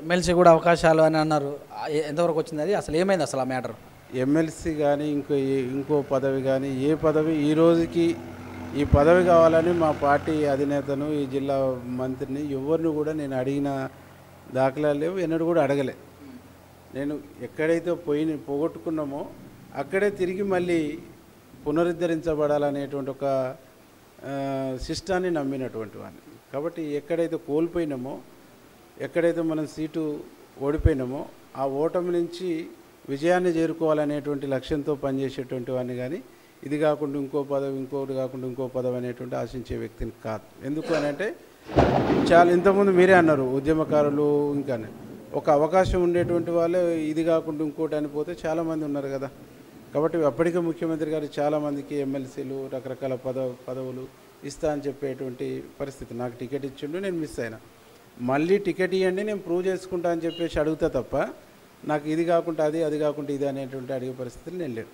MLC కూడా అవకాశాలు అని అన్నారు. ఎంతవరకు వచ్చింది అది? అసలు ఏమైంది అసలు ఆ మ్యాటర్? ఎమ్మెల్సీ కానీ ఇంకో పదవి కానీ ఏ పదవి ఈ రోజుకి ఈ పదవి కావాలని మా పార్టీ అధినేతను ఈ జిల్లా మంత్రిని ఎవరిని కూడా నేను అడిగిన దాఖలాలు లేవు, ఎన్నడూ కూడా అడగలే. నేను ఎక్కడైతే పోగొట్టుకున్నామో అక్కడే తిరిగి మళ్ళీ పునరుద్ధరించబడాలనేటువంటి ఒక సిస్టాన్ని నమ్మినటువంటి వాడిని. కాబట్టి ఎక్కడైతే కోల్పోయినామో, ఎక్కడైతే మనం సీటు ఓడిపోయినామో ఆ ఓటమి నుంచి విజయాన్ని చేరుకోవాలనేటువంటి లక్ష్యంతో పనిచేసేటువంటి వాడిని. కానీ ఇది కాకుండా ఇంకో పదవి, ఇంకోటి కాకుండా ఇంకో పదవి అనేటువంటి ఆశించే వ్యక్తిని కాదు. ఎందుకు అని అంటే చాలా ఇంతకుముందు మీరే అన్నారు ఉద్యమకారులు ఇంకా ఒక అవకాశం ఉండేటువంటి వాళ్ళే ఇది కాకుండా ఇంకోటి అనిపోతే చాలామంది ఉన్నారు కదా. కాబట్టి అప్పటికే ముఖ్యమంత్రి గారు చాలామందికి ఎమ్మెల్సీలు రకరకాల పదవులు ఇస్తా అని చెప్పేటువంటి పరిస్థితి. నాకు టికెట్ ఇచ్చిండు, నేను మిస్ అయినా. మళ్ళీ టికెట్ ఇవ్వండి, నేను ప్రూవ్ చేసుకుంటా అని చెప్పేసి అడుగుతా తప్ప నాకు ఇది కాకుండా అది, అది కాకుండా ఇది అనేటువంటి అడిగే పరిస్థితులు నేను లేవు.